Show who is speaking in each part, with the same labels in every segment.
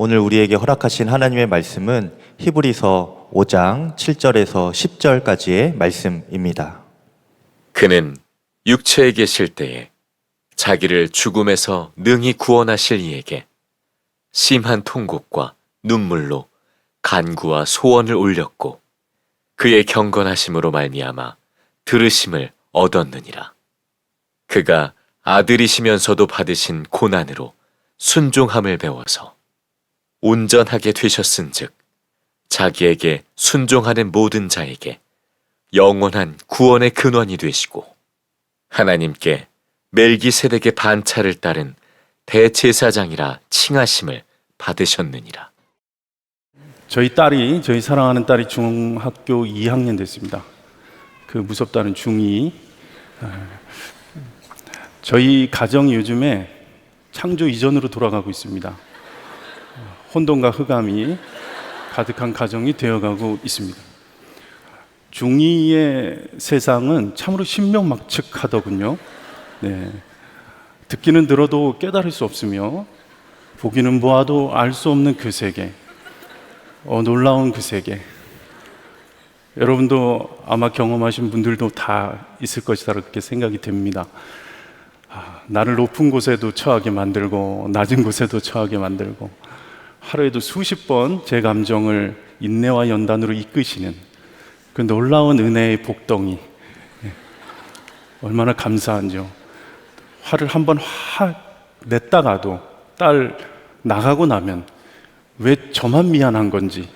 Speaker 1: 오늘 우리에게 허락하신 하나님의 말씀은 히브리서 5장 7절에서 10절까지의 말씀입니다.
Speaker 2: 그는 육체에 계실 때에 자기를 죽음에서 능히 구원하실 이에게 심한 통곡과 눈물로 간구와 소원을 올렸고 그의 경건하심으로 말미암아 들으심을 얻었느니라. 그가 아들이시면서도 받으신 고난으로 순종함을 배워서 온전하게 되셨은즉 자기에게 순종하는 모든 자에게 영원한 구원의 근원이 되시고 하나님께 멜기세덱의 반차를 따른 대제사장이라 칭하심을 받으셨느니라.
Speaker 3: 저희 사랑하는 딸이 중학교 2학년 됐습니다. 그 무섭다는 중2. 저희 가정이 요즘에 창조 이전으로 돌아가고 있습니다. 혼돈과 흑암이 가득한 가정이 되어가고 있습니다. 중2의 세상은 참으로 신명막측하더군요. 네. 듣기는 들어도 깨달을 수 없으며 보기는 보아도 알 수 없는 그 세계, 놀라운 그 세계. 여러분도 아마 경험하신 분들도 다 있을 것이다 그렇게 생각이 됩니다. 나를 높은 곳에도 처하게 만들고 낮은 곳에도 처하게 만들고 하루에도 수십 번 제 감정을 인내와 연단으로 이끄시는 그 놀라운 은혜의 복덩이, 얼마나 감사한지요. 화를 한번 냈다가도 딸 나가고 나면 왜 저만 미안한 건지,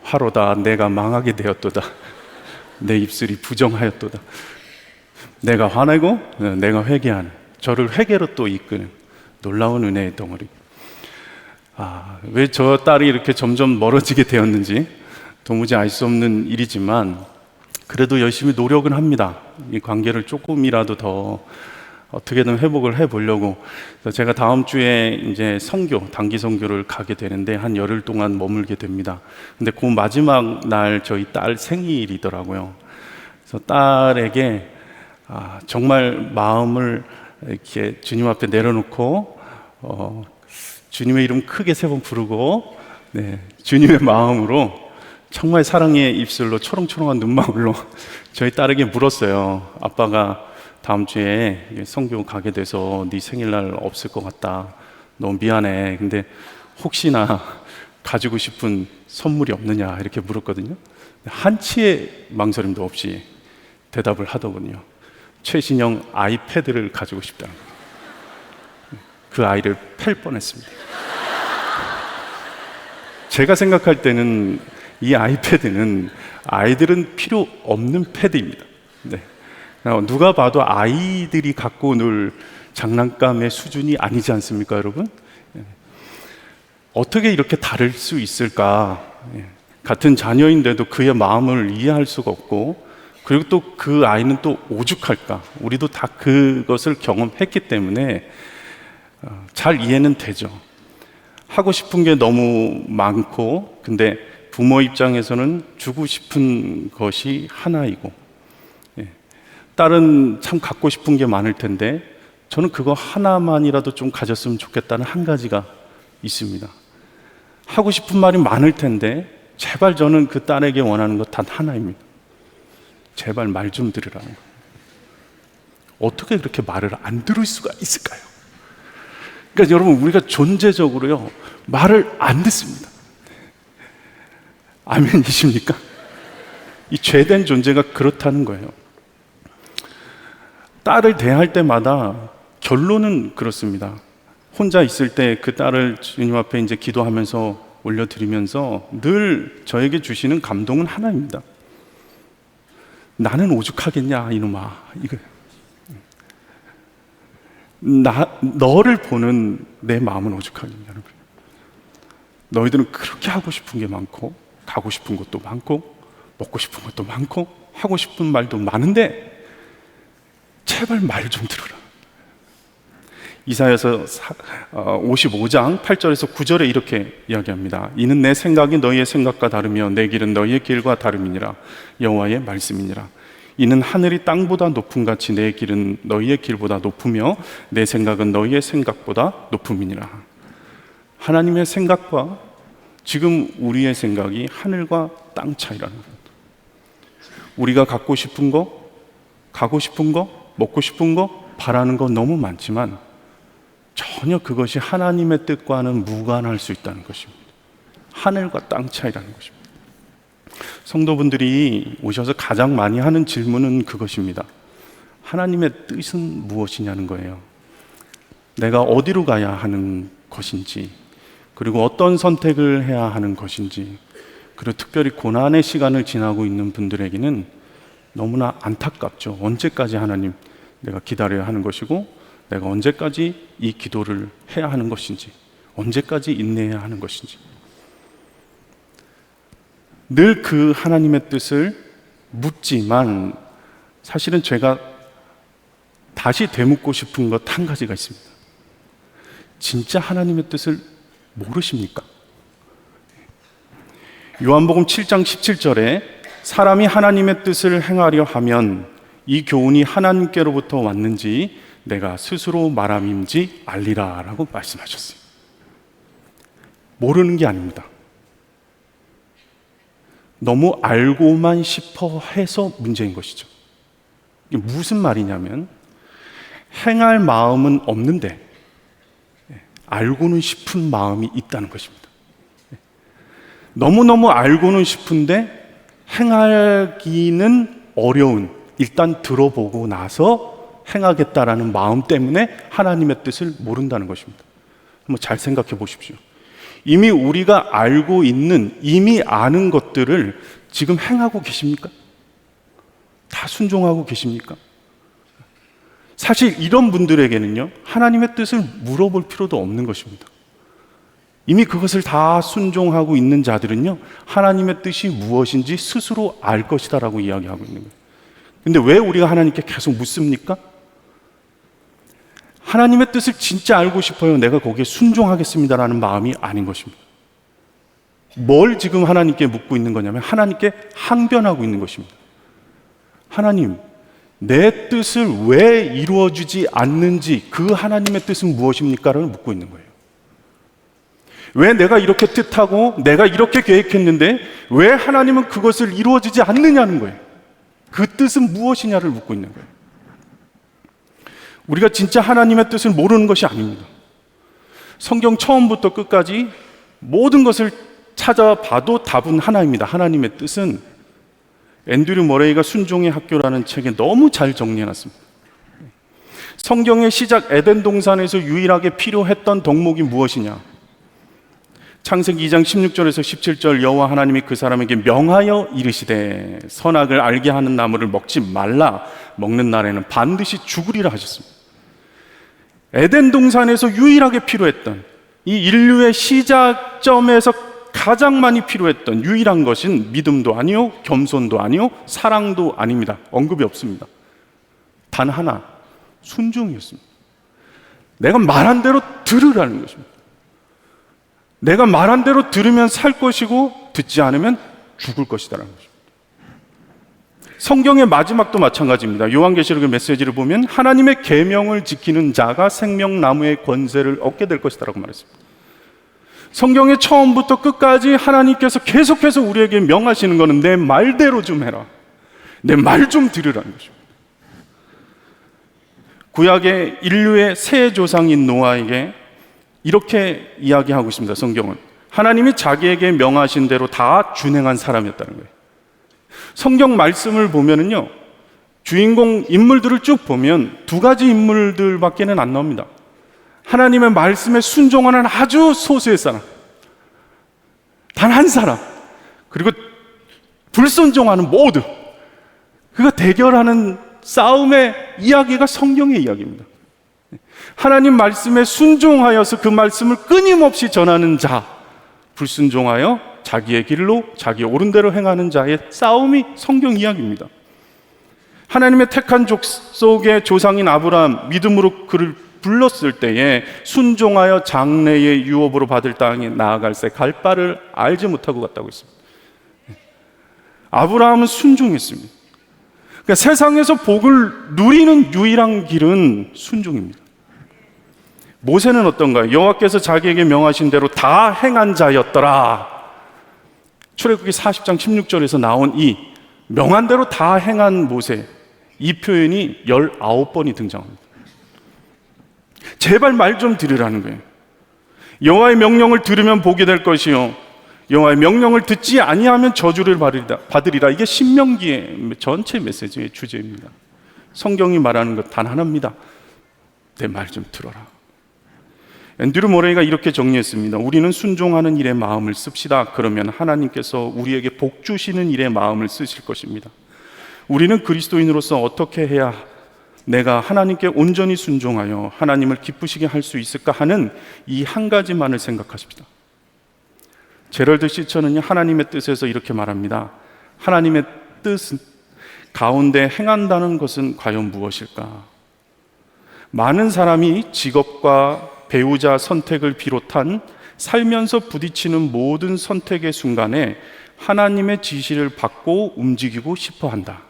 Speaker 3: 화로다 내가 망하게 되었도다, 내 입술이 부정하였도다, 내가 화내고 내가 회개하는, 저를 회개로 또 이끄는 놀라운 은혜의 덩어리. 왜 저 딸이 이렇게 점점 멀어지게 되었는지 도무지 알 수 없는 일이지만 그래도 열심히 노력은 합니다. 이 관계를 조금이라도 더 어떻게든 회복을 해보려고. 제가 다음 주에 이제 단기 선교를 가게 되는데 한 열흘 동안 머물게 됩니다. 근데 그 마지막 날 저희 딸 생일이더라고요. 그래서 딸에게 정말 마음을 이렇게 주님 앞에 내려놓고 주님의 이름 크게 3번 부르고, 주님의 마음으로 정말 사랑의 입술로 초롱초롱한 눈망울로 저희 딸에게 물었어요. 아빠가 다음 주에 선교 가게 돼서 네 생일날 없을 것 같다. 너무 미안해. 근데 혹시나 가지고 싶은 선물이 없느냐 이렇게 물었거든요. 한치의 망설임도 없이 대답을 하더군요. 최신형 아이패드를 가지고 싶다는 거예요. 그 아이를 팰 뻔했습니다. 제가 생각할 때는 이 아이패드는 아이들은 필요 없는 패드입니다. 누가 봐도 아이들이 갖고 놀 장난감의 수준이 아니지 않습니까, 여러분? 어떻게 이렇게 다를 수 있을까? 같은 자녀인데도 그의 마음을 이해할 수가 없고, 그리고 또 그 아이는 또 오죽할까? 우리도 다 그것을 경험했기 때문에 잘 이해는 되죠. 하고 싶은 게 너무 많고, 근데 부모 입장에서는 주고 싶은 것이 하나이고, 딸은 참 갖고 싶은 게 많을 텐데 저는 그거 하나만이라도 좀 가졌으면 좋겠다는 한 가지가 있습니다. 하고 싶은 말이 많을 텐데 제발 저는 그 딸에게 원하는 것 단 하나입니다. 제발 말 좀 들으라는 거예요. 어떻게 그렇게 말을 안 들을 수가 있을까요? 그러니까 여러분, 우리가 존재적으로요 말을 안 듣습니다. 아멘이십니까? 이 죄된 존재가 그렇다는 거예요. 딸을 대할 때마다 결론은 그렇습니다. 혼자 있을 때 그 딸을 주님 앞에 이제 기도하면서 올려드리면서 늘 저에게 주시는 감동은 하나입니다. 나는 오죽하겠냐 이놈아, 이거. 너를 보는 내 마음은 오죽하겠냐. 너희들은 그렇게 하고 싶은 게 많고 가고 싶은 것도 많고 먹고 싶은 것도 많고 하고 싶은 말도 많은데 제발 말 좀 들어라. 이사야서 55장 8절에서 9절에 이렇게 이야기합니다. 이는 내 생각이 너희의 생각과 다르며 내 길은 너희의 길과 다름이니라. 여호와의 말씀이니라. 이는 하늘이 땅보다 높음 같이 내 길은 너희의 길보다 높으며 내 생각은 너희의 생각보다 높음이니라. 하나님의 생각과 지금 우리의 생각이 하늘과 땅 차이라는 겁니다. 우리가 갖고 싶은 거, 가고 싶은 거, 먹고 싶은 거, 바라는 거 너무 많지만 전혀 그것이 하나님의 뜻과는 무관할 수 있다는 것입니다. 하늘과 땅 차이라는 것입니다. 성도분들이 오셔서 가장 많이 하는 질문은 그것입니다. 하나님의 뜻은 무엇이냐는 거예요. 내가 어디로 가야 하는 것인지, 그리고 어떤 선택을 해야 하는 것인지, 그리고 특별히 고난의 시간을 지나고 있는 분들에게는 너무나 안타깝죠. 언제까지 하나님 내가 기다려야 하는 것이고, 내가 언제까지 이 기도를 해야 하는 것인지, 언제까지 인내해야 하는 것인지. 늘 그 하나님의 뜻을 묻지만 사실은 제가 다시 되묻고 싶은 것 한 가지가 있습니다. 진짜 하나님의 뜻을 모르십니까? 요한복음 7장 17절에 사람이 하나님의 뜻을 행하려 하면 이 교훈이 하나님께로부터 왔는지 내가 스스로 말함인지 알리라 라고 말씀하셨어요. 모르는 게 아닙니다. 너무 알고만 싶어 해서 문제인 것이죠. 이게 무슨 말이냐면 행할 마음은 없는데 알고는 싶은 마음이 있다는 것입니다. 너무너무 알고는 싶은데 행하기는 어려운, 일단 들어보고 나서 행하겠다라는 마음 때문에 하나님의 뜻을 모른다는 것입니다. 한번 잘 생각해 보십시오. 이미 우리가 알고 있는, 이미 아는 것들을 지금 행하고 계십니까? 다 순종하고 계십니까? 사실 이런 분들에게는요, 하나님의 뜻을 물어볼 필요도 없는 것입니다. 이미 그것을 다 순종하고 있는 자들은요, 하나님의 뜻이 무엇인지 스스로 알 것이다 라고 이야기하고 있는 거예요. 근데 왜 우리가 하나님께 계속 묻습니까? 하나님의 뜻을 진짜 알고 싶어요. 내가 거기에 순종하겠습니다라는 마음이 아닌 것입니다. 뭘 지금 하나님께 묻고 있는 거냐면 하나님께 항변하고 있는 것입니다. 하나님, 내 뜻을 왜 이루어지지 않는지 그 하나님의 뜻은 무엇입니까? 라고 묻고 있는 거예요. 왜 내가 이렇게 뜻하고 내가 이렇게 계획했는데 왜 하나님은 그것을 이루어지지 않느냐는 거예요. 그 뜻은 무엇이냐를 묻고 있는 거예요. 우리가 진짜 하나님의 뜻을 모르는 것이 아닙니다. 성경 처음부터 끝까지 모든 것을 찾아봐도 답은 하나입니다. 하나님의 뜻은 앤드류 머레이가 순종의 학교라는 책에 너무 잘 정리해놨습니다. 성경의 시작 에덴 동산에서 유일하게 필요했던 덕목이 무엇이냐? 창세기 2장 16절에서 17절 여호와 하나님이 그 사람에게 명하여 이르시되 선악을 알게 하는 나무를 먹지 말라. 먹는 날에는 반드시 죽으리라 하셨습니다. 에덴 동산에서 유일하게 필요했던 이 인류의 시작점에서 가장 많이 필요했던 유일한 것은 믿음도 아니요, 겸손도 아니요, 사랑도 아닙니다. 언급이 없습니다. 단 하나, 순종이었습니다. 내가 말한 대로 들으라는 것입니다. 내가 말한 대로 들으면 살 것이고 듣지 않으면 죽을 것이다라는 것입니다. 성경의 마지막도 마찬가지입니다. 요한계시록의 메시지를 보면 하나님의 계명을 지키는 자가 생명나무의 권세를 얻게 될 것이다라고 말했습니다. 성경의 처음부터 끝까지 하나님께서 계속해서 우리에게 명하시는 것은 내 말대로 좀 해라. 내 말 좀 들으라는 것입니다. 구약의 인류의 새 조상인 노아에게 이렇게 이야기하고 있습니다. 성경은 하나님이 자기에게 명하신 대로 다 준행한 사람이었다는 거예요. 성경 말씀을 보면은요, 주인공 인물들을 쭉 보면 두 가지 인물들밖에는 안 나옵니다. 하나님의 말씀에 순종하는 아주 소수의 사람, 단 한 사람, 그리고 불순종하는 모두, 그가 대결하는 싸움의 이야기가 성경의 이야기입니다. 하나님 말씀에 순종하여서 그 말씀을 끊임없이 전하는 자, 불순종하여 자기의 길로 자기의 옳은 대로 행하는 자의 싸움이 성경 이야기입니다. 하나님의 택한 족속의 조상인 아브라함, 믿음으로 그를 불렀을 때에 순종하여 장래의 유업으로 받을 땅에 나아갈새 갈 바를 알지 못하고 갔다고 했습니다. 아브라함은 순종했습니다. 그러니까 세상에서 복을 누리는 유일한 길은 순종입니다. 모세는 어떤가요? 여호와께서 자기에게 명하신 대로 다 행한 자였더라. 출애굽기 40장 16절에서 나온 이 명한 대로 다 행한 모세, 이 표현이 19번이 등장합니다. 제발 말 좀 들으라는 거예요. 여호와의 명령을 들으면 복이 될 것이요 여호와의 명령을 듣지 아니하면 저주를 받으리라. 이게 신명기의 전체 메시지의 주제입니다. 성경이 말하는 것 단 하나입니다. 내 말 좀 들어라. 앤드류 모레이가 이렇게 정리했습니다. 우리는 순종하는 일에 마음을 씁시다. 그러면 하나님께서 우리에게 복 주시는 일에 마음을 쓰실 것입니다. 우리는 그리스도인으로서 어떻게 해야 내가 하나님께 온전히 순종하여 하나님을 기쁘시게 할 수 있을까 하는 이 한 가지만을 생각하십시다. 제럴드 시처는요, 하나님의 뜻에서 이렇게 말합니다. 하나님의 뜻 가운데 행한다는 것은 과연 무엇일까? 많은 사람이 직업과 배우자 선택을 비롯한 살면서 부딪히는 모든 선택의 순간에 하나님의 지시를 받고 움직이고 싶어 한다.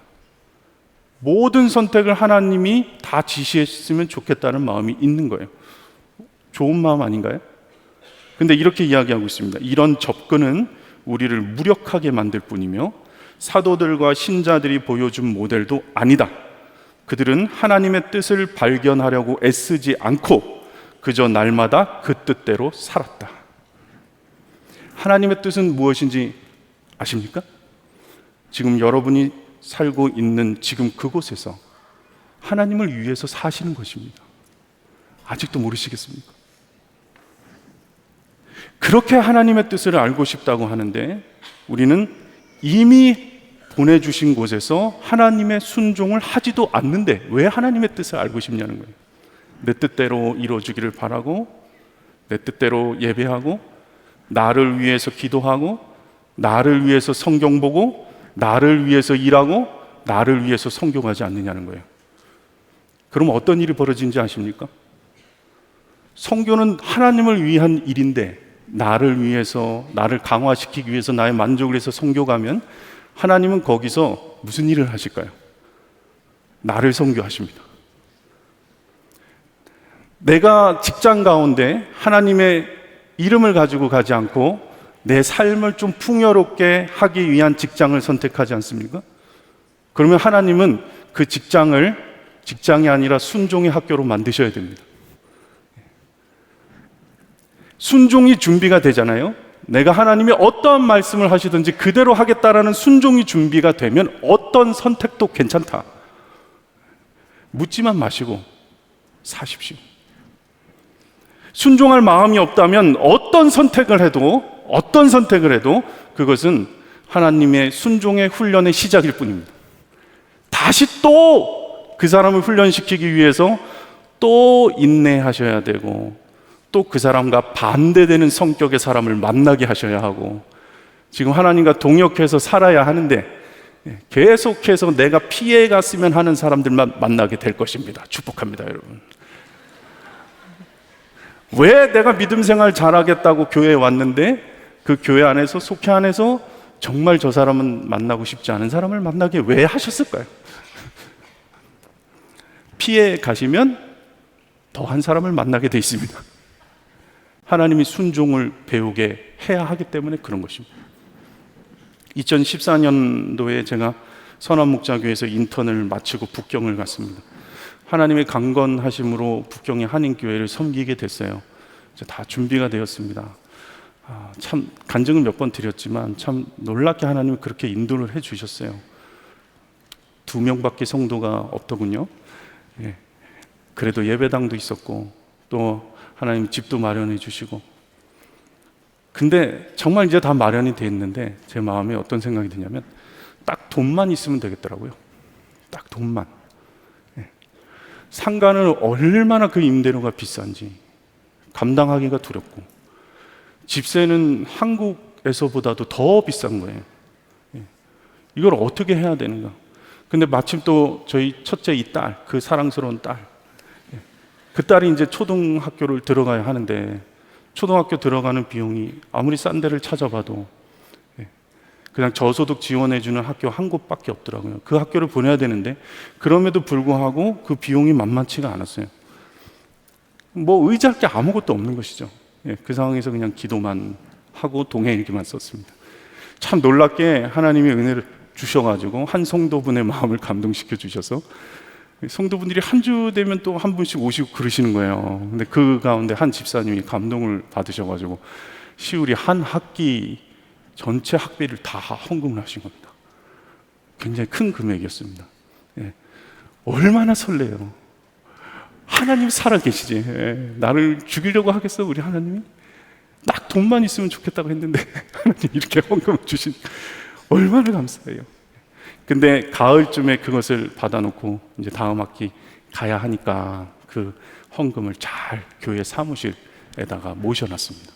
Speaker 3: 모든 선택을 하나님이 다 지시했으면 좋겠다는 마음이 있는 거예요. 좋은 마음 아닌가요? 근데 이렇게 이야기하고 있습니다. 이런 접근은 우리를 무력하게 만들 뿐이며 사도들과 신자들이 보여준 모델도 아니다. 그들은 하나님의 뜻을 발견하려고 애쓰지 않고 그저 날마다 그 뜻대로 살았다. 하나님의 뜻은 무엇인지 아십니까? 지금 여러분이 살고 있는 지금 그곳에서 하나님을 위해서 사시는 것입니다. 아직도 모르시겠습니까? 그렇게 하나님의 뜻을 알고 싶다고 하는데 우리는 이미 보내주신 곳에서 하나님의 순종을 하지도 않는데 왜 하나님의 뜻을 알고 싶냐는 거예요. 내 뜻대로 이루어지기를 바라고 내 뜻대로 예배하고 나를 위해서 기도하고 나를 위해서 성경 보고 나를 위해서 일하고 나를 위해서 성교하지 않느냐는 거예요. 그럼 어떤 일이 벌어진지 아십니까? 성교는 하나님을 위한 일인데 나를 위해서, 나를 강화시키기 위해서, 나의 만족을 위해서 성교가면 하나님은 거기서 무슨 일을 하실까요? 나를 성교하십니다. 내가 직장 가운데 하나님의 이름을 가지고 가지 않고 내 삶을 좀 풍요롭게 하기 위한 직장을 선택하지 않습니까? 그러면 하나님은 그 직장이 아니라 순종의 학교로 만드셔야 됩니다. 순종이 준비가 되잖아요. 내가 하나님이 어떠한 말씀을 하시든지 그대로 하겠다라는 순종이 준비가 되면 어떤 선택도 괜찮다. 묻지만 마시고 사십시오. 순종할 마음이 없다면 어떤 선택을 해도 그것은 하나님의 순종의 훈련의 시작일 뿐입니다. 다시 또 그 사람을 훈련시키기 위해서 또 인내하셔야 되고 또 그 사람과 반대되는 성격의 사람을 만나게 하셔야 하고 지금 하나님과 동역해서 살아야 하는데 계속해서 내가 피해갔으면 하는 사람들만 만나게 될 것입니다. 축복합니다, 여러분. 왜 내가 믿음 생활 잘하겠다고 교회에 왔는데 그 교회 안에서 속회 안에서 정말 저 사람은 만나고 싶지 않은 사람을 만나게 왜 하셨을까요? 피해 가시면 더한 사람을 만나게 돼 있습니다. 하나님이 순종을 배우게 해야 하기 때문에 그런 것입니다. 2014년도에 제가 선한목자교회에서 인턴을 마치고 북경을 갔습니다. 하나님의 강건하심으로 북경의 한인교회를 섬기게 됐어요. 이제 다 준비가 되었습니다. 참 간증을 몇 번 드렸지만 참 놀랍게 하나님이 그렇게 인도를 해주셨어요. 2명밖에 성도가 없더군요. 예. 그래도 예배당도 있었고 또 하나님 집도 마련해 주시고 근데 정말 이제 다 마련이 돼 있는데 제 마음에 어떤 생각이 드냐면 딱 돈만 있으면 되겠더라고요. 딱 돈만. 예. 상가는 얼마나 그 임대료가 비싼지 감당하기가 두렵고 집세는 한국에서보다도 더 비싼 거예요. 예. 이걸 어떻게 해야 되는가. 근데 마침 또 저희 첫째 이 딸, 그 사랑스러운 딸, 그 딸이 이제 초등학교를 들어가야 하는데 초등학교 들어가는 비용이 아무리 싼 데를 찾아봐도 그냥 저소득 지원해주는 학교 한 곳밖에 없더라고요. 그 학교를 보내야 되는데 그럼에도 불구하고 그 비용이 만만치가 않았어요. 뭐 의지할 게 아무것도 없는 것이죠. 예, 그 상황에서 그냥 기도만 하고 동행일기만 썼습니다. 참 놀랍게 하나님의 은혜를 주셔가지고 한 성도분의 마음을 감동시켜 주셔서 성도분들이 한 주 되면 또 한 분씩 오시고 그러시는 거예요. 근데 그 가운데 한 집사님이 감동을 받으셔가지고 시울이 한 학기 전체 학비를 다 헌금을 하신 겁니다. 굉장히 큰 금액이었습니다. 예. 얼마나 설레요. 하나님 살아계시지. 예. 나를 죽이려고 하겠어 우리 하나님이? 딱 돈만 있으면 좋겠다고 했는데 하나님 이렇게 헌금을 주신, 얼마나 감사해요. 근데 가을쯤에 그것을 받아놓고 이제 다음 학기 가야 하니까 그 헌금을 잘 교회 사무실에다가 모셔놨습니다.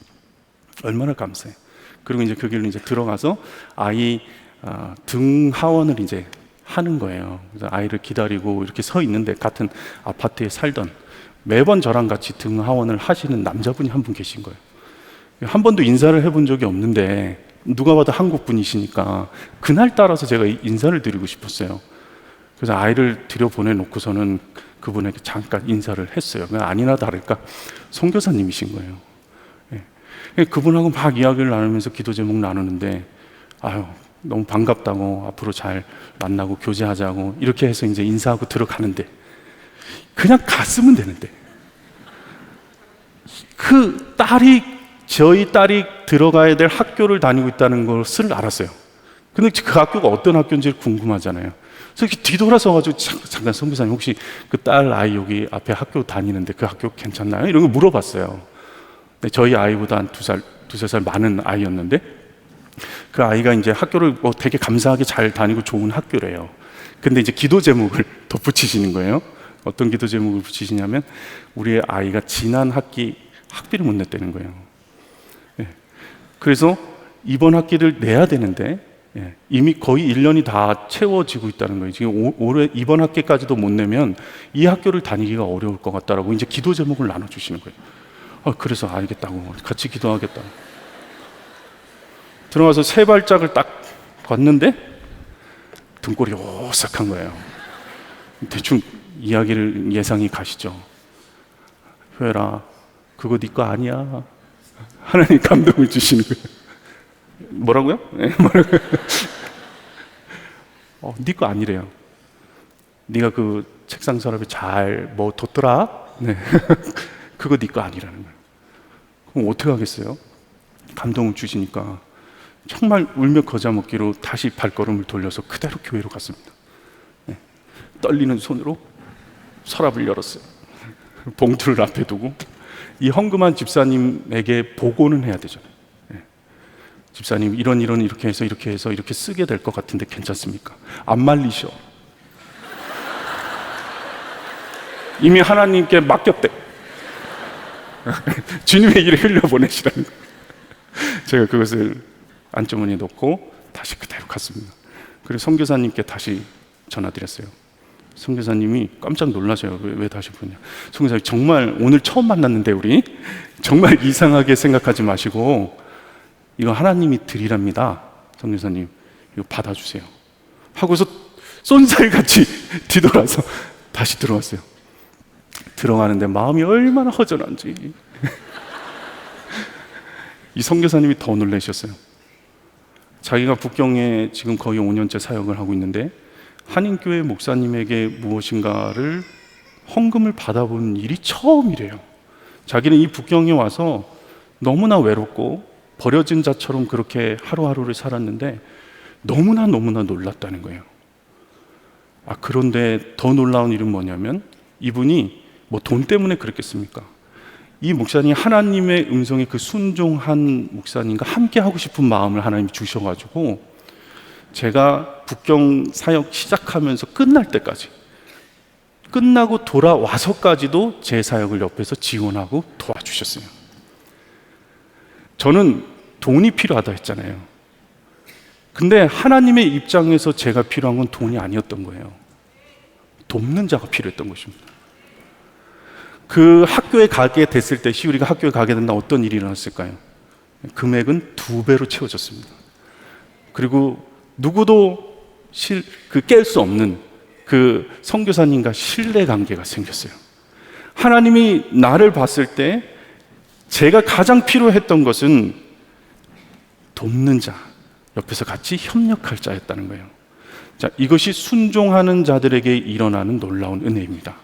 Speaker 3: 얼마나 감사해요. 그리고 이제 그 길로 이제 들어가서 아이 등하원을 이제 하는 거예요. 그래서 아이를 기다리고 이렇게 서 있는데, 같은 아파트에 살던, 매번 저랑 같이 등하원을 하시는 남자분이 한 분 계신 거예요. 한 번도 인사를 해본 적이 없는데 누가 봐도 한국 분이시니까 그날 따라서 제가 인사를 드리고 싶었어요. 그래서 아이를 들여보내놓고서는 그분에게 잠깐 인사를 했어요. 아니나 다를까 선교사님이신 거예요. 예. 그분하고 막 이야기를 나누면서 기도 제목 나누는데, 아유 너무 반갑다고, 앞으로 잘 만나고 교제하자고 이렇게 해서 이제 인사하고 들어가는데, 그냥 갔으면 되는데 그 딸이, 저희 딸이 들어가야 될 학교를 다니고 있다는 것을 알았어요. 근데 그 학교가 어떤 학교인지 궁금하잖아요. 그래서 이렇게 뒤돌아서 가지고 잠깐 선교사님 혹시 그 딸 아이 여기 앞에 학교 다니는데 그 학교 괜찮나요? 이런 거 물어봤어요. 근데 저희 아이보다 한 두세 살 많은 아이였는데, 그 아이가 이제 학교를 뭐 되게 감사하게 잘 다니고 좋은 학교래요. 근데 이제 기도 제목을 덧붙이시는 거예요. 어떤 기도 제목을 붙이시냐면, 우리 아이가 지난 학기 학비를 못 냈다는 거예요. 예. 그래서 이번 학기를 내야 되는데, 예, 이미 거의 1년이 다 채워지고 있다는 거예요. 지금 올해 이번 학기까지도 못 내면 이 학교를 다니기가 어려울 것 같다라고 이제 기도 제목을 나눠주시는 거예요. 그래서 알겠다고, 같이 기도하겠다. 들어가서 세 발짝을 딱 걷는데 등골이 오싹한 거예요. 대충 이야기를 예상이 가시죠. 효혜라, 그거 네 거 아니야. 하나님 감동을 주시는 거예요. 뭐라고요? 네, 뭐라고요? 네 거 아니래요. 네가 그 책상 서랍에 잘 뭐 뒀더라. 네. 그거 네 거 아니라는 거예요. 그럼 어떻게 하겠어요? 감동을 주시니까 정말 울며 겨자 먹기로 다시 발걸음을 돌려서 그대로 교회로 갔습니다. 네. 떨리는 손으로 서랍을 열었어요. 봉투를 앞에 두고 이 헌금한 집사님에게 보고는 해야 되잖아요. 네. 집사님 이런 이렇게 해서 이렇게 쓰게 될 것 같은데 괜찮습니까? 안 말리셔. 이미 하나님께 맡겼대. 주님의 일을 흘려보내시라는 거예요. 제가 그것을 안주머니에 넣고 다시 그대로 갔습니다. 그리고 선교사님께 다시 전화드렸어요. 선교사님이 깜짝 놀라셔요. 왜 다시 부르냐. 선교사님, 정말 오늘 처음 만났는데 우리 정말 이상하게 생각하지 마시고 이거 하나님이 드리랍니다. 선교사님 이거 받아주세요 하고서 쏜살같이 뒤돌아서 다시 들어왔어요. 들어가는데 마음이 얼마나 허전한지 이 선교사님이 더 놀라셨어요. 자기가 북경에 지금 거의 5년째 사역을 하고 있는데 한인교회 목사님에게 무엇인가를 헌금을 받아본 일이 처음이래요. 자기는 이 북경에 와서 너무나 외롭고 버려진 자처럼 그렇게 하루하루를 살았는데 너무나 놀랐다는 거예요. 그런데 더 놀라운 일은 뭐냐면, 이분이 뭐 돈 때문에 그랬겠습니까? 이 목사님이 하나님의 음성에 그 순종한 목사님과 함께 하고 싶은 마음을 하나님이 주셔가지고 제가 북경 사역 시작하면서 끝날 때까지, 끝나고 돌아와서까지도 제 사역을 옆에서 지원하고 도와주셨어요. 저는 돈이 필요하다 했잖아요. 근데 하나님의 입장에서 제가 필요한 건 돈이 아니었던 거예요. 돕는 자가 필요했던 것입니다. 그 학교에 가게 됐을 때, 시우리가 학교에 가게 된다, 어떤 일이 일어났을까요? 금액은 2배로 채워졌습니다. 그리고 누구도 깰 수 없는 그 선교사님과 신뢰 관계가 생겼어요. 하나님이 나를 봤을 때 제가 가장 필요했던 것은 돕는 자, 옆에서 같이 협력할 자였다는 거예요. 자, 이것이 순종하는 자들에게 일어나는 놀라운 은혜입니다.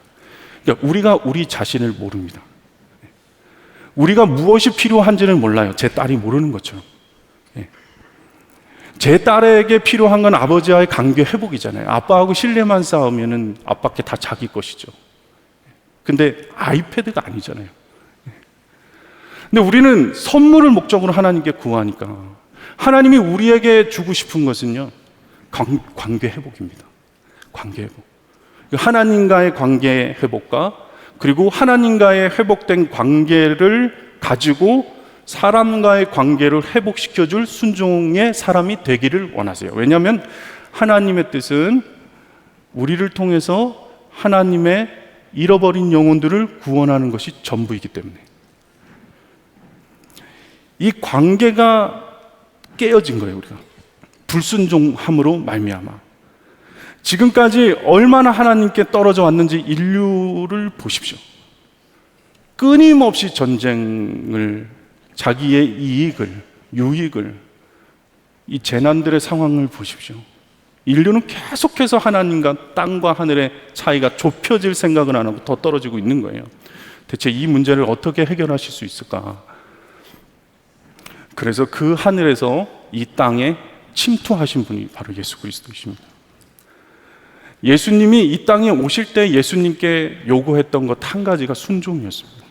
Speaker 3: 그러니까 우리가 우리 자신을 모릅니다. 우리가 무엇이 필요한지를 몰라요. 제 딸이 모르는 것처럼. 제 딸에게 필요한 건 아버지와의 관계 회복이잖아요. 아빠하고 신뢰만 쌓으면 아빠께 다 자기 것이죠. 근데 아이패드가 아니잖아요. 근데 우리는 선물을 목적으로 하나님께 구하니까 하나님이 우리에게 주고 싶은 것은요, 관계 회복입니다. 관계 회복. 하나님과의 관계 회복과 그리고 하나님과의 회복된 관계를 가지고 사람과의 관계를 회복시켜줄 순종의 사람이 되기를 원하세요. 왜냐하면 하나님의 뜻은 우리를 통해서 하나님의 잃어버린 영혼들을 구원하는 것이 전부이기 때문에 이 관계가 깨어진 거예요. 우리가 불순종함으로 말미암아 지금까지 얼마나 하나님께 떨어져 왔는지 인류를 보십시오. 끊임없이 전쟁을, 자기의 이익을, 유익을, 이 재난들의 상황을 보십시오. 인류는 계속해서 하나님과 땅과 하늘의 차이가 좁혀질 생각은 안 하고 더 떨어지고 있는 거예요. 대체 이 문제를 어떻게 해결하실 수 있을까? 그래서 그 하늘에서 이 땅에 침투하신 분이 바로 예수 그리스도이십니다. 예수님이 이 땅에 오실 때 예수님께 요구했던 것 한 가지가 순종이었습니다.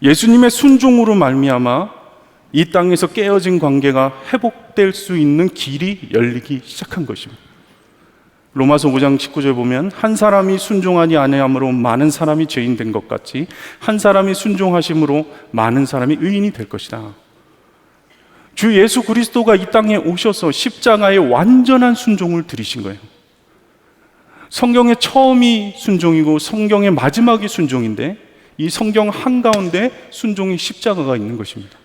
Speaker 3: 예수님의 순종으로 말미암아 이 땅에서 깨어진 관계가 회복될 수 있는 길이 열리기 시작한 것입니다. 로마서 5장 19절 보면 한 사람이 순종하지 아니함으로 많은 사람이 죄인 된 것 같이 한 사람이 순종하심으로 많은 사람이 의인이 될 것이다. 주 예수 그리스도가 이 땅에 오셔서 십자가의 완전한 순종을 들이신 거예요. 성경의 처음이 순종이고 성경의 마지막이 순종인데 이 성경 한가운데 순종의 십자가가 있는 것입니다.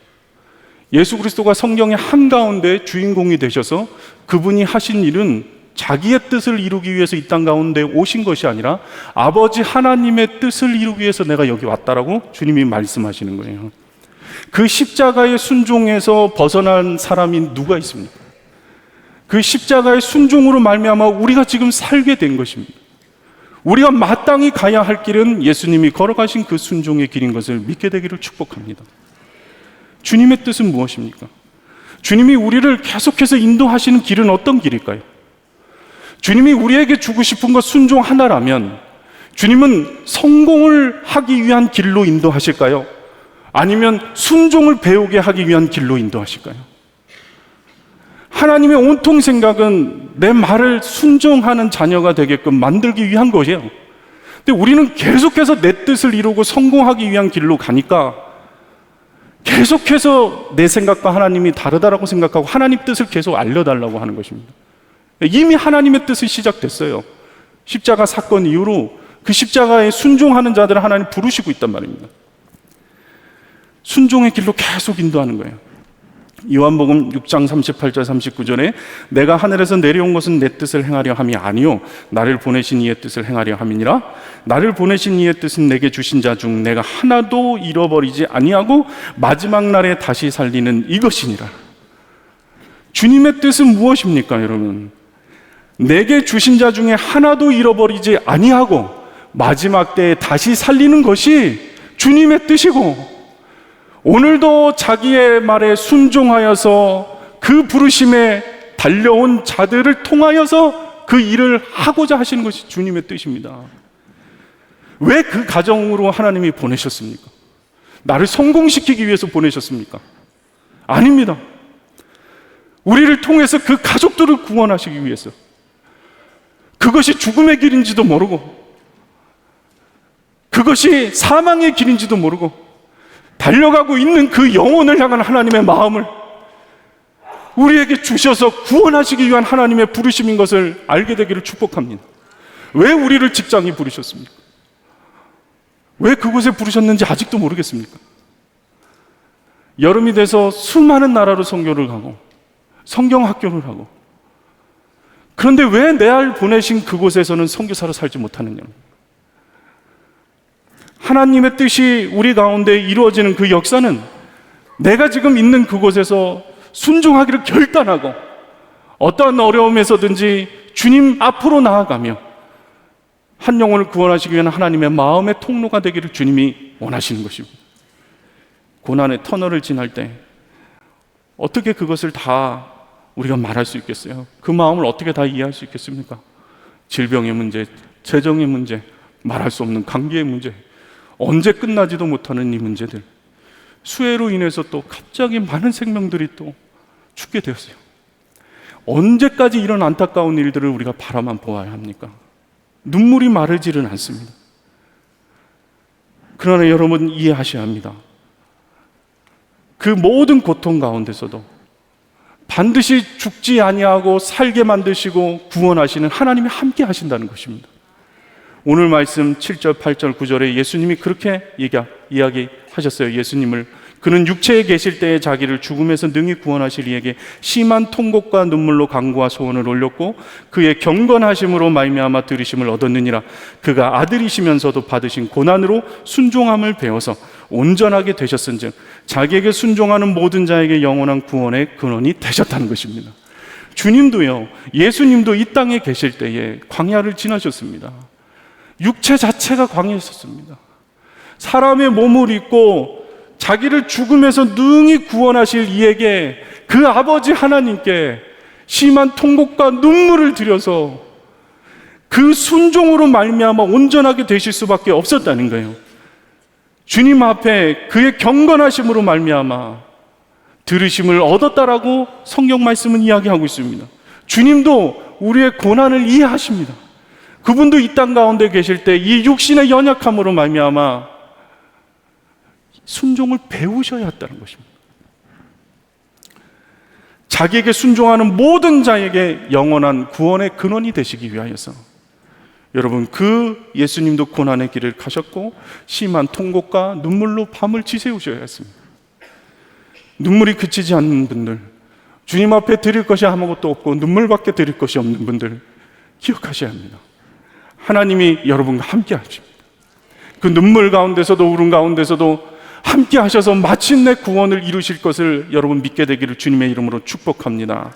Speaker 3: 예수 그리스도가 성경의 한가운데 주인공이 되셔서 그분이 하신 일은 자기의 뜻을 이루기 위해서 이 땅 가운데 오신 것이 아니라 아버지 하나님의 뜻을 이루기 위해서 내가 여기 왔다라고 주님이 말씀하시는 거예요. 그 십자가의 순종에서 벗어난 사람이 누가 있습니까? 그 십자가의 순종으로 말미암아 우리가 지금 살게 된 것입니다. 우리가 마땅히 가야 할 길은 예수님이 걸어가신 그 순종의 길인 것을 믿게 되기를 축복합니다. 주님의 뜻은 무엇입니까? 주님이 우리를 계속해서 인도하시는 길은 어떤 길일까요? 주님이 우리에게 주고 싶은 것 순종 하나라면 주님은 성공을 하기 위한 길로 인도하실까요? 아니면 순종을 배우게 하기 위한 길로 인도하실까요? 하나님의 온통 생각은 내 말을 순종하는 자녀가 되게끔 만들기 위한 것이에요. 근데 우리는 계속해서 내 뜻을 이루고 성공하기 위한 길로 가니까 계속해서 내 생각과 하나님이 다르다라고 생각하고 하나님 뜻을 계속 알려달라고 하는 것입니다. 이미 하나님의 뜻이 시작됐어요. 십자가 사건 이후로 그 십자가에 순종하는 자들을 하나님 부르시고 있단 말입니다. 순종의 길로 계속 인도하는 거예요. 요한복음 6장 38절 39절에 내가 하늘에서 내려온 것은 내 뜻을 행하려 함이 아니요 나를 보내신 이의 뜻을 행하려 함이니라. 나를 보내신 이의 뜻은 내게 주신 자 중 내가 하나도 잃어버리지 아니하고 마지막 날에 다시 살리는 이것이니라. 주님의 뜻은 무엇입니까, 여러분? 내게 주신 자 중에 하나도 잃어버리지 아니하고 마지막 때에 다시 살리는 것이 주님의 뜻이고, 오늘도 자기의 말에 순종하여서 그 부르심에 달려온 자들을 통하여서 그 일을 하고자 하시는 것이 주님의 뜻입니다. 왜 그 가정으로 하나님이 보내셨습니까? 나를 성공시키기 위해서 보내셨습니까? 아닙니다. 우리를 통해서 그 가족들을 구원하시기 위해서. 그것이 죽음의 길인지도 모르고 그것이 사망의 길인지도 모르고 달려가고 있는 그 영혼을 향한 하나님의 마음을 우리에게 주셔서 구원하시기 위한 하나님의 부르심인 것을 알게 되기를 축복합니다. 왜 우리를 직장에 부르셨습니까? 왜 그곳에 부르셨는지 아직도 모르겠습니까? 여름이 돼서 수많은 나라로 선교를 가고 성경학교를 하고, 그런데 왜 내 알 보내신 그곳에서는 선교사로 살지 못하느냐? 하나님의 뜻이 우리 가운데 이루어지는 그 역사는 내가 지금 있는 그곳에서 순종하기를 결단하고 어떠한 어려움에서든지 주님 앞으로 나아가며 한 영혼을 구원하시기 위한 하나님의 마음의 통로가 되기를 주님이 원하시는 것입니다. 고난의 터널을 지날 때 어떻게 그것을 다 우리가 말할 수 있겠어요? 그 마음을 어떻게 다 이해할 수 있겠습니까? 질병의 문제, 재정의 문제, 말할 수 없는 관계의 문제, 언제 끝나지도 못하는 이 문제들, 수해로 인해서 또 갑자기 많은 생명들이 또 죽게 되었어요. 언제까지 이런 안타까운 일들을 우리가 바라만 보아야 합니까? 눈물이 마르지는 않습니다. 그러나 여러분 이해하셔야 합니다. 그 모든 고통 가운데서도 반드시 죽지 아니하고 살게 만드시고 구원하시는 하나님이 함께 하신다는 것입니다. 오늘 말씀 7절, 8절, 9절에 예수님이 그렇게 이야기하셨어요. 예수님을 그는 육체에 계실 때에 자기를 죽음에서 능히 구원하실 이에게 심한 통곡과 눈물로 간구와 소원을 올렸고 그의 경건하심으로 말미암아 들으심을 얻었느니라. 그가 아들이시면서도 받으신 고난으로 순종함을 배워서 온전하게 되셨은즉 자기에게 순종하는 모든 자에게 영원한 구원의 근원이 되셨다는 것입니다. 주님도요, 예수님도 이 땅에 계실 때에 광야를 지나셨습니다. 육체 자체가 광야였었습니다. 사람의 몸을 입고 자기를 죽음에서 능히 구원하실 이에게 그 아버지 하나님께 심한 통곡과 눈물을 들여서 그 순종으로 말미암아 온전하게 되실 수밖에 없었다는 거예요. 주님 앞에 그의 경건하심으로 말미암아 들으심을 얻었다라고 성경 말씀은 이야기하고 있습니다. 주님도 우리의 고난을 이해하십니다. 그분도 이 땅 가운데 계실 때 이 육신의 연약함으로 말미암아 순종을 배우셔야 했다는 것입니다. 자기에게 순종하는 모든 자에게 영원한 구원의 근원이 되시기 위하여서 여러분, 그 예수님도 고난의 길을 가셨고 심한 통곡과 눈물로 밤을 지새우셔야 했습니다. 눈물이 그치지 않는 분들, 주님 앞에 드릴 것이 아무것도 없고 눈물밖에 드릴 것이 없는 분들 기억하셔야 합니다. 하나님이 여러분과 함께 하십니다. 그 눈물 가운데서도 울음 가운데서도 함께 하셔서 마침내 구원을 이루실 것을 여러분 믿게 되기를 주님의 이름으로 축복합니다.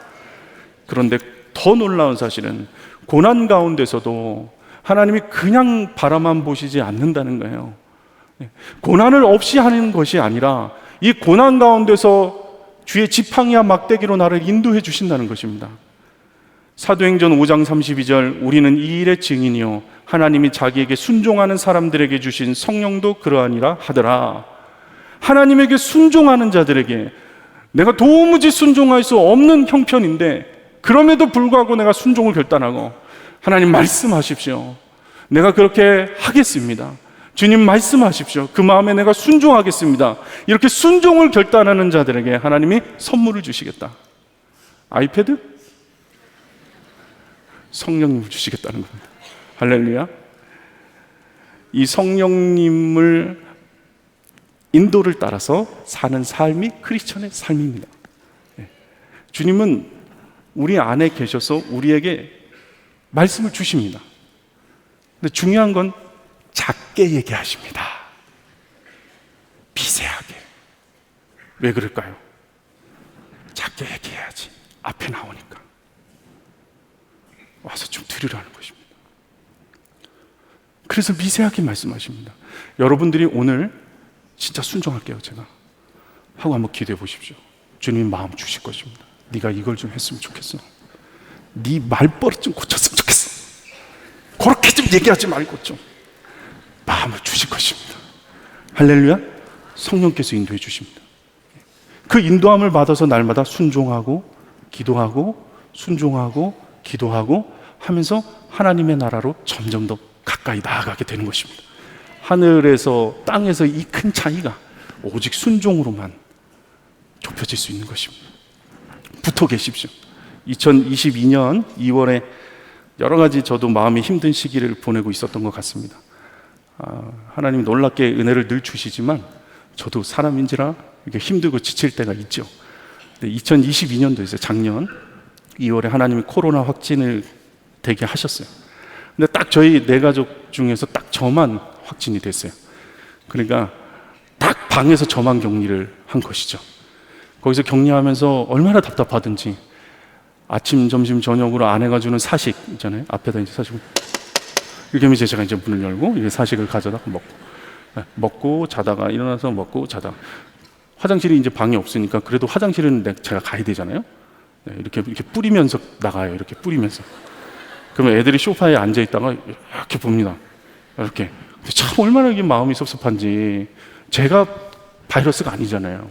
Speaker 3: 그런데 더 놀라운 사실은 고난 가운데서도 하나님이 그냥 바라만 보시지 않는다는 거예요. 고난을 없이 하는 것이 아니라 이 고난 가운데서 주의 지팡이와 막대기로 나를 인도해 주신다는 것입니다. 사도행전 5장 32절 우리는 이 일의 증인이요 하나님이 자기에게 순종하는 사람들에게 주신 성령도 그러하니라 하더라. 하나님에게 순종하는 자들에게 내가 도무지 순종할 수 없는 형편인데 그럼에도 불구하고 내가 순종을 결단하고 하나님 말씀하십시오. 내가 그렇게 하겠습니다. 주님 말씀하십시오. 그 마음에 내가 순종하겠습니다. 이렇게 순종을 결단하는 자들에게 하나님이 선물을 주시겠다. 아이패드? 성령님을 주시겠다는 겁니다. 할렐루야. 이 성령님을 인도를 따라서 사는 삶이 크리스천의 삶입니다. 주님은 우리 안에 계셔서 우리에게 말씀을 주십니다. 근데 중요한 건 작게 얘기하십니다. 미세하게. 왜 그럴까요? 작게 얘기해야지 앞에 나오니까 와서 좀 들으라는 것입니다. 그래서 미세하게 말씀하십니다. 여러분들이 오늘 진짜 순종할게요 제가 하고 한번 기도해 보십시오. 주님이 마음 주실 것입니다. 네가 이걸 좀 했으면 좋겠어. 네 말버릇 좀 고쳤으면 좋겠어. 그렇게 좀 얘기하지 말고 좀 마음을 주실 것입니다. 할렐루야. 성령께서 인도해 주십니다. 그 인도함을 받아서 날마다 순종하고 기도하고 순종하고 기도하고 하면서 하나님의 나라로 점점 더 가까이 나아가게 되는 것입니다. 하늘에서 땅에서 이 큰 차이가 오직 순종으로만 좁혀질 수 있는 것입니다. 붙어 계십시오. 2022년 2월에 여러 가지 저도 마음이 힘든 시기를 보내고 있었던 것 같습니다. 하나님이 놀랍게 은혜를 늘 주시지만 저도 사람인지라 이렇게 힘들고 지칠 때가 있죠. 2022년도에서 작년 2월에 하나님이 코로나 확진을 되게 하셨어요. 근데 딱 저희 네 가족 중에서 딱 저만 확진이 됐어요. 그러니까 딱 방에서 저만 격리를 한 것이죠. 거기서 격리하면서 얼마나 답답하든지 아침, 점심, 저녁으로 아내가 주는 사식 있잖아요. 앞에다 이제 사식을 이렇게 하면 제가 이제 문을 열고 이게 사식을 가져다가 먹고 자다가 일어나서 먹고 자다가 화장실이 이제 방이 없으니까 그래도 화장실은 제가 가야 되잖아요. 네, 이렇게 뿌리면서 나가요. 이렇게 뿌리면서. 그러면 애들이 소파에 앉아 있다가 이렇게 봅니다. 이렇게. 근데 참 얼마나 이게 마음이 섭섭한지. 제가 바이러스가 아니잖아요.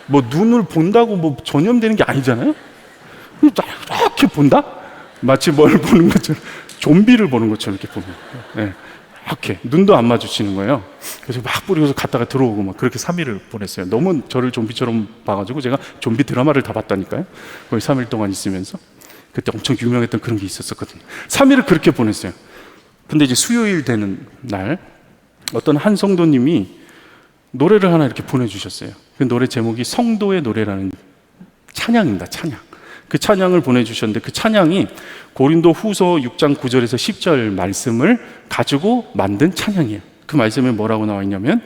Speaker 3: 뭐 눈을 본다고 뭐 전염되는 게 아니잖아요. 이렇게 본다? 마치 뭘 보는 것처럼 좀비를 보는 것처럼 이렇게 보는 거예요. 네. 이렇게 눈도 안 마주치는 거예요. 그래서 막 뿌리고서 갔다가 들어오고 막 그렇게 3일을 보냈어요. 너무 저를 좀비처럼 봐가지고 제가 좀비 드라마를 다 봤다니까요. 거의 3일 동안 있으면서 그때 엄청 유명했던 그런 게 있었거든요. 3일을 그렇게 보냈어요. 근데 이제 수요일 되는 날 어떤 한 성도님이 노래를 하나 이렇게 보내주셨어요. 그 노래 제목이 성도의 노래라는 찬양입니다. 찬양. 그 찬양을 보내주셨는데 그 찬양이 고린도 후서 6장 9절에서 10절 말씀을 가지고 만든 찬양이에요. 그 말씀에 뭐라고 나와 있냐면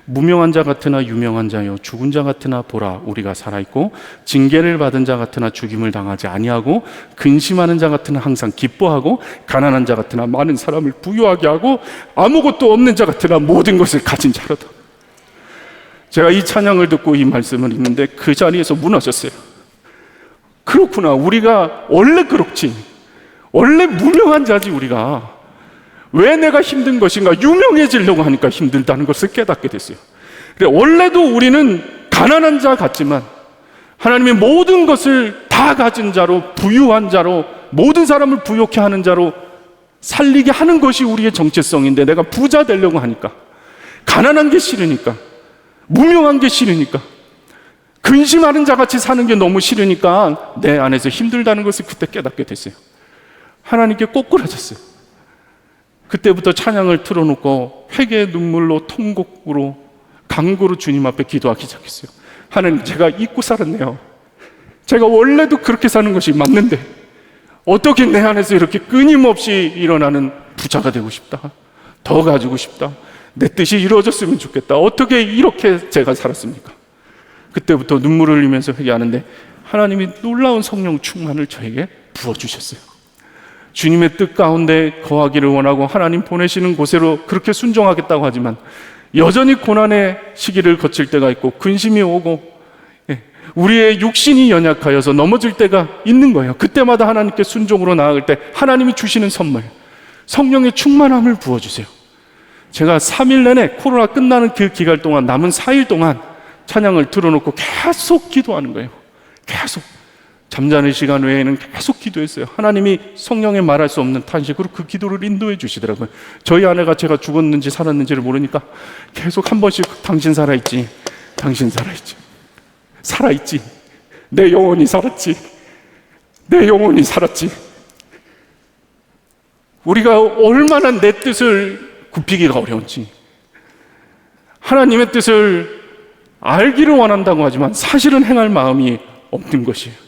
Speaker 3: 무명한 자 같으나 유명한 자여 죽은 자 같으나 보라 우리가 살아있고 징계를 받은 자 같으나 죽임을 당하지 아니하고 근심하는 자 같으나 항상 기뻐하고 가난한 자 같으나 많은 사람을 부유하게 하고 아무것도 없는 자 같으나 모든 것을 가진 자로다. 제가 이 찬양을 듣고 이 말씀을 읽는데 그 자리에서 무너졌어요. 그렇구나. 우리가 원래 그렇지. 원래 무명한 자지 우리가. 왜 내가 힘든 것인가? 유명해지려고 하니까 힘들다는 것을 깨닫게 됐어요. 그래, 원래도 우리는 가난한 자 같지만 하나님의 모든 것을 다 가진 자로 부유한 자로 모든 사람을 부욕해 하는 자로 살리게 하는 것이 우리의 정체성인데 내가 부자 되려고 하니까 가난한 게 싫으니까 무명한 게 싫으니까 근심하는 자같이 사는 게 너무 싫으니까 내 안에서 힘들다는 것을 그때 깨닫게 됐어요. 하나님께 꼬꾸라졌어요. 그때부터 찬양을 틀어놓고 회개의 눈물로 통곡으로 간구로 주님 앞에 기도하기 시작했어요. 하나님, 제가 잊고 살았네요. 제가 원래도 그렇게 사는 것이 맞는데 어떻게 내 안에서 이렇게 끊임없이 일어나는 부자가 되고 싶다, 더 가지고 싶다, 내 뜻이 이루어졌으면 좋겠다, 어떻게 이렇게 제가 살았습니까? 그때부터 눈물을 흘리면서 회개하는데 하나님이 놀라운 성령 충만을 저에게 부어주셨어요. 주님의 뜻 가운데 거하기를 원하고 하나님 보내시는 곳으로 그렇게 순종하겠다고 하지만 여전히 고난의 시기를 거칠 때가 있고 근심이 오고 우리의 육신이 연약하여서 넘어질 때가 있는 거예요. 그때마다 하나님께 순종으로 나아갈 때 하나님이 주시는 선물, 성령의 충만함을 부어주세요. 제가 3일 내내 코로나 끝나는 그 기간 동안 남은 4일 동안 찬양을 틀어놓고 계속 기도하는 거예요. 계속 잠자는 시간 외에는 계속 기도했어요. 하나님이 성령의 말할 수 없는 탄식으로 그 기도를 인도해 주시더라고요. 저희 아내가 제가 죽었는지 살았는지를 모르니까 계속 한 번씩 당신 살아있지, 당신 살아있지, 살아있지, 내 영혼이 살았지, 내 영혼이 살았지. 우리가 얼마나 내 뜻을 굽히기가 어려운지, 하나님의 뜻을 알기를 원한다고 하지만 사실은 행할 마음이 없는 것이에요.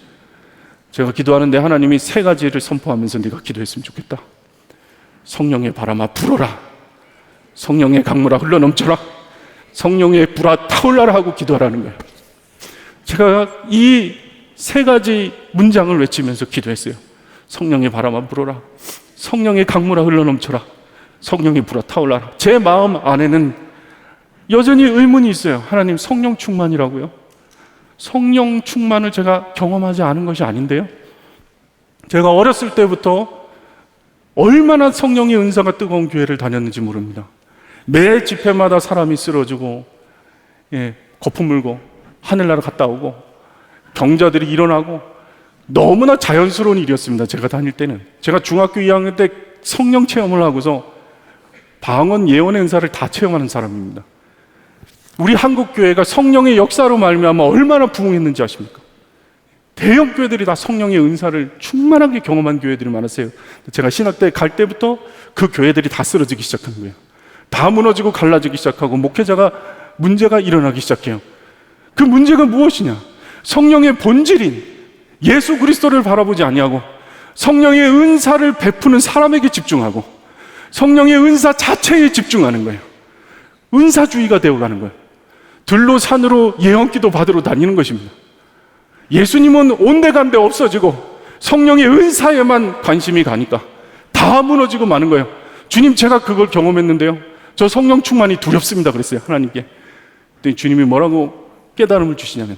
Speaker 3: 제가 기도하는데 하나님이 3가지를 선포하면서 네가 기도했으면 좋겠다. 성령의 바람아 불어라, 성령의 강물아 흘러넘쳐라, 성령의 불아 타올라라 하고 기도하라는 거예요. 제가 이 3가지 문장을 외치면서 기도했어요. 성령의 바람아 불어라, 성령의 강물아 흘러넘쳐라, 성령의 불아 타올라라. 제 마음 안에는 여전히 의문이 있어요. 하나님, 성령 충만이라고요? 성령 충만을 제가 경험하지 않은 것이 아닌데요. 제가 어렸을 때부터 얼마나 성령의 은사가 뜨거운 교회를 다녔는지 모릅니다. 매 집회마다 사람이 쓰러지고 거품 물고 하늘나라 갔다 오고 경자들이 일어나고 너무나 자연스러운 일이었습니다. 제가 다닐 때는. 제가 중학교 2학년 때 성령 체험을 하고서 방언 예언의 은사를 다 체험하는 사람입니다. 우리 한국 교회가 성령의 역사로 말미암아 얼마나 부흥했는지 아십니까? 대형 교회들이 다 성령의 은사를 충만하게 경험한 교회들이 많았어요. 제가 신학 때 갈 때부터 그 교회들이 다 쓰러지기 시작한 거예요. 다 무너지고 갈라지기 시작하고 목회자가 문제가 일어나기 시작해요. 그 문제가 무엇이냐? 성령의 본질인 예수 그리스도를 바라보지 아니하고 성령의 은사를 베푸는 사람에게 집중하고 성령의 은사 자체에 집중하는 거예요. 은사주의가 되어가는 거예요. 들로 산으로 예언기도 받으러 다니는 것입니다. 예수님은 온데간데 없어지고 성령의 은사에만 관심이 가니까 다 무너지고 마는 거예요. 주님, 제가 그걸 경험했는데요, 저 성령 충만이 두렵습니다 그랬어요, 하나님께. 그랬더니 주님이 뭐라고 깨달음을 주시냐면,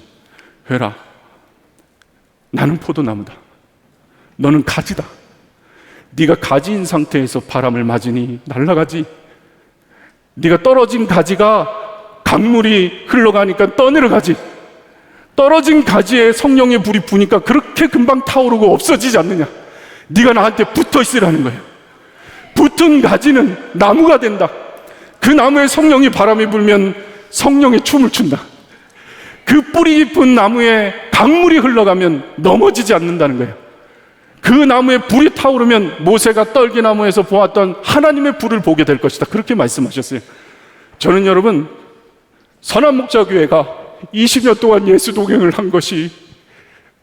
Speaker 3: 회라, 나는 포도나무다, 너는 가지다. 네가 가지인 상태에서 바람을 맞으니 날아가지. 네가 떨어진 가지가 강물이 흘러가니까 떠내려가지. 떨어진 가지에 성령의 불이 부니까 그렇게 금방 타오르고 없어지지 않느냐. 네가 나한테 붙어 있으라는 거예요. 붙은 가지는 나무가 된다. 그 나무에 성령이 바람이 불면 성령의 춤을 춘다. 그 뿌리 깊은 나무에 강물이 흘러가면 넘어지지 않는다는 거예요. 그 나무에 불이 타오르면 모세가 떨기나무에서 보았던 하나님의 불을 보게 될 것이다. 그렇게 말씀하셨어요. 저는 여러분, 선한목자교회가 20년 동안 예수 동행을 한 것이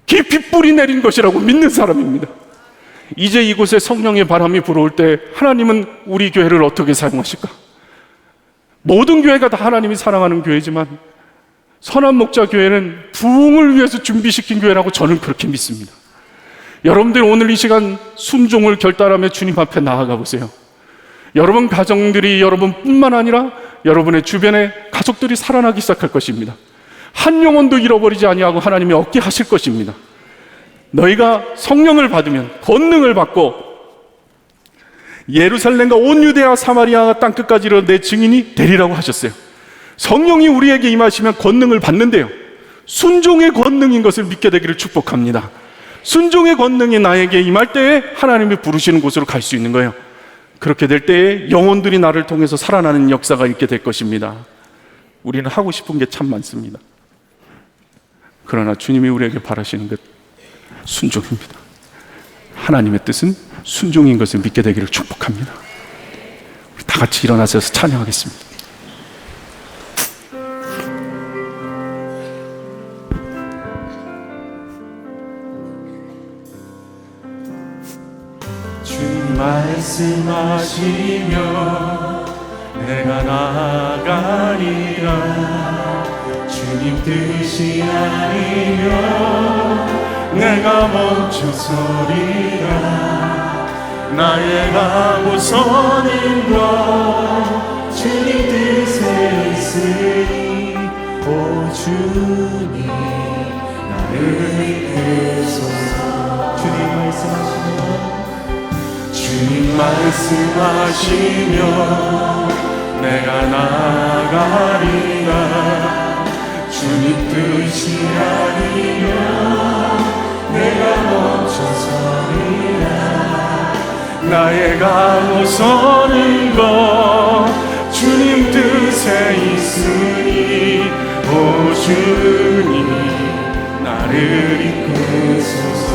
Speaker 3: 깊이 뿌리 내린 것이라고 믿는 사람입니다. 이제 이곳에 성령의 바람이 불어올 때 하나님은 우리 교회를 어떻게 사용하실까? 모든 교회가 다 하나님이 사랑하는 교회지만 선한목자교회는 부흥을 위해서 준비시킨 교회라고 저는 그렇게 믿습니다. 여러분들 오늘 이 시간 순종을 결단하며 주님 앞에 나아가 보세요. 여러분 가정들이, 여러분뿐만 아니라 여러분의 주변에 가족들이 살아나기 시작할 것입니다. 한 영혼도 잃어버리지 아니하고 하나님이 얻게 하실 것입니다. 너희가 성령을 받으면, 권능을 받고 예루살렘과 온 유대와 사마리아 땅끝까지 이르러 내 증인이 되리라고 하셨어요. 성령이 우리에게 임하시면 권능을 받는데요, 순종의 권능인 것을 믿게 되기를 축복합니다. 순종의 권능이 나에게 임할 때에 하나님이 부르시는 곳으로 갈 수 있는 거예요. 그렇게 될 때에 영혼들이 나를 통해서 살아나는 역사가 있게 될 것입니다. 우리는 하고 싶은 게 참 많습니다. 그러나 주님이 우리에게 바라시는 것, 순종입니다. 하나님의 뜻은 순종인 것을 믿게 되기를 축복합니다. 우리 다 같이 일어나서 찬양하겠습니다. 주님 말씀하시며 내가 나아가리라. 주님 뜻이 아니면 내가 멈춰서리라. 나의 가고서는 것 주님 뜻에 있으니 오 주님 나를 이끄소서. 주님 말씀하시며 내가 나아가리라. 주님 뜻이 아니면 내가 멈춰서리라. 나의 가고서는 것 주님 뜻에 있으니 오 주님 나를 이끄소서.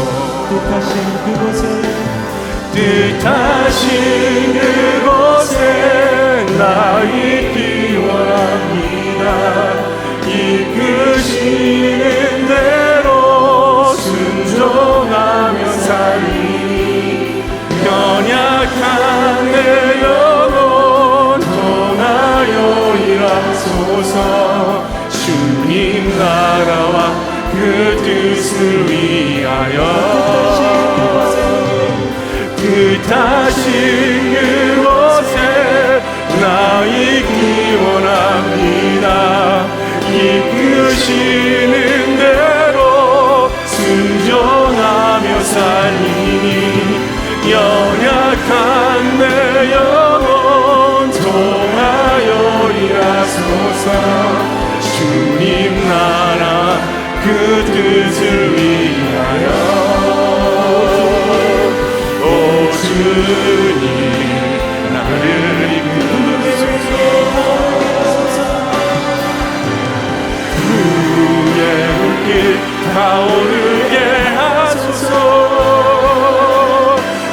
Speaker 3: 뜻하신 그곳에 나 있기 원합니다. 이끄시는 대로 순종하며 살리니 연약한 내 영혼 통하여 일하소서. 주님 나라와 그 뜻을 위하여 뜻하신 그곳에 나 있기 원합니다. 이끄시는 대로 순종하며 살리니 연약한 내 영혼 통하여 일하소서. 주님 나라 그 뜻을 위하여 오 주님 나를 이끄소서. 후에 물길 타오르게 하소서.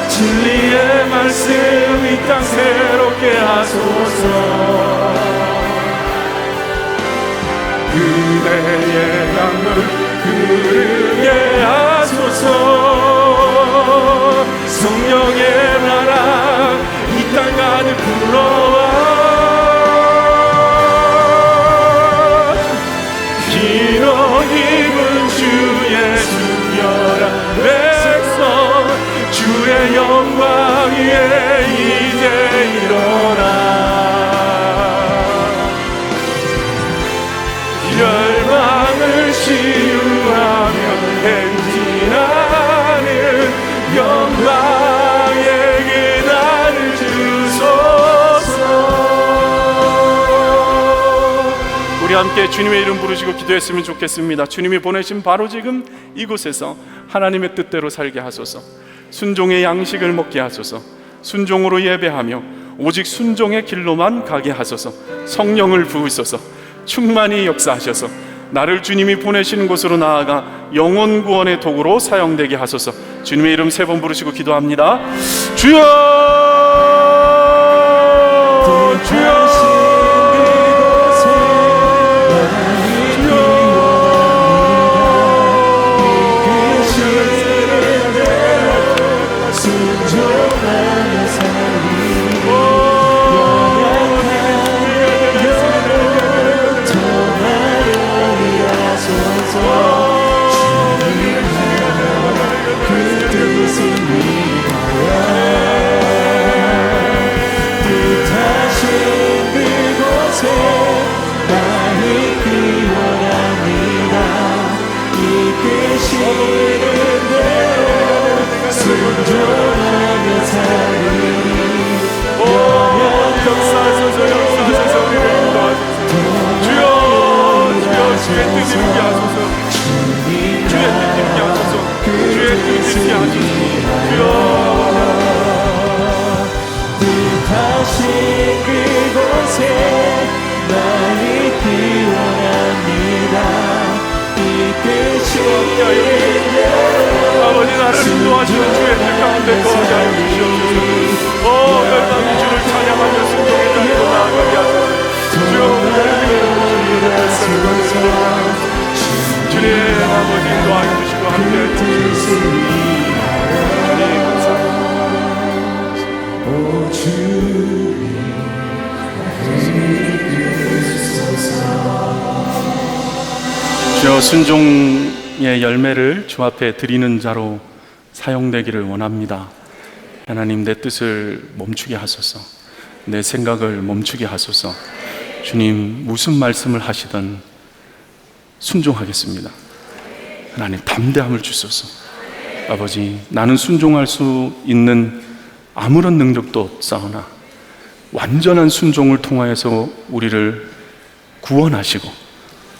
Speaker 3: 진리의 말씀 이 땅 새롭게 하소서. 그대의 강물 흐르게 하소서. 성령의 나라 이 땅 가득 불러와. 함께 주님의 이름 부르시고 기도했으면 좋겠습니다. 주님이 보내신 바로 지금 이곳에서 하나님의 뜻대로 살게 하소서. 순종의 양식을 먹게 하소서. 순종으로 예배하며 오직 순종의 길로만 가게 하소서. 성령을 부으소서. 충만히 역사하셔서 나를 주님이 보내시는 곳으로 나아가 영혼 구원의 도구로 사용되게 하소서. 주님의 이름 3번 부르시고 기도합니다. 주여, 주여, 아버지, 나를 인도하시는 주의 뜻 가운데 거하게 하여 주시옵소서. 열방이 주를 찬양하며 순종의 자리로 나아가게 하소서. 주님, 아버지 인도하여 주시고 함께해 주시옵소서. 주여, 순종의 열매를 주 앞에 드리는 자로 사용되기를 원합니다. 하나님, 내 뜻을 멈추게 하소서. 내 생각을 멈추게 하소서. 주님, 무슨 말씀을 하시든 순종하겠습니다. 하나님, 담대함을 주소서. 아버지, 나는 순종할 수 있는 아무런 능력도 없사오나 완전한 순종을 통하여서 우리를 구원하시고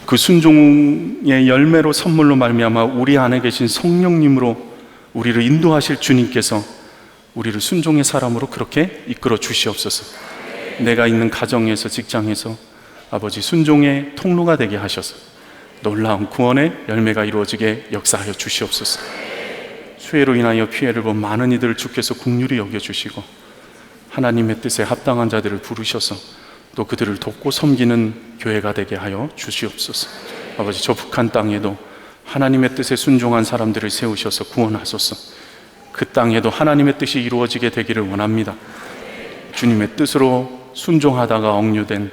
Speaker 3: 그 순종의 열매로 선물로 말미암아 우리 안에 계신 성령님으로 우리를 인도하실 주님께서 우리를 순종의 사람으로 그렇게 이끌어 주시옵소서. 내가 있는 가정에서, 직장에서 아버지 순종의 통로가 되게 하셔서 놀라운 구원의 열매가 이루어지게 역사하여 주시옵소서. 수해로 인하여 피해를 본 많은 이들을 주께서 긍휼히 여겨주시고 하나님의 뜻에 합당한 자들을 부르셔서 또 그들을 돕고 섬기는 교회가 되게 하여 주시옵소서. 아버지, 저 북한 땅에도 하나님의 뜻에 순종한 사람들을 세우셔서 구원하소서. 그 땅에도 하나님의 뜻이 이루어지게 되기를 원합니다. 주님의 뜻으로 순종하다가 억류된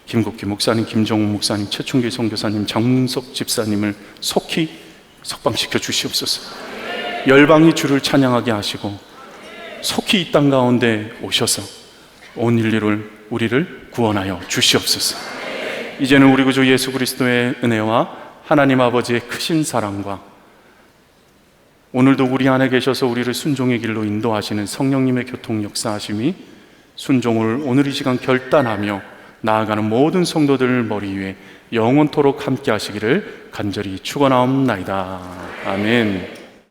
Speaker 3: 김국기 목사님, 김정우 목사님, 최충기 선교사님, 장문석 집사님을 속히 석방시켜 주시옵소서. 열방이 주를 찬양하게 하시고 속히 이 땅 가운데 오셔서 온 인류를, 우리를 구원하여 주시옵소서. 이제는 우리 구주 예수 그리스도의 은혜와 하나님 아버지의 크신 사랑과 오늘도 우리 안에 계셔서 우리를 순종의 길로 인도하시는 성령님의 교통 역사하심이 순종을 오늘 이 시간 결단하며 나아가는 모든 성도들 머리 위에 영원토록 함께 하시기를 간절히 축원하옵나이다. 아멘.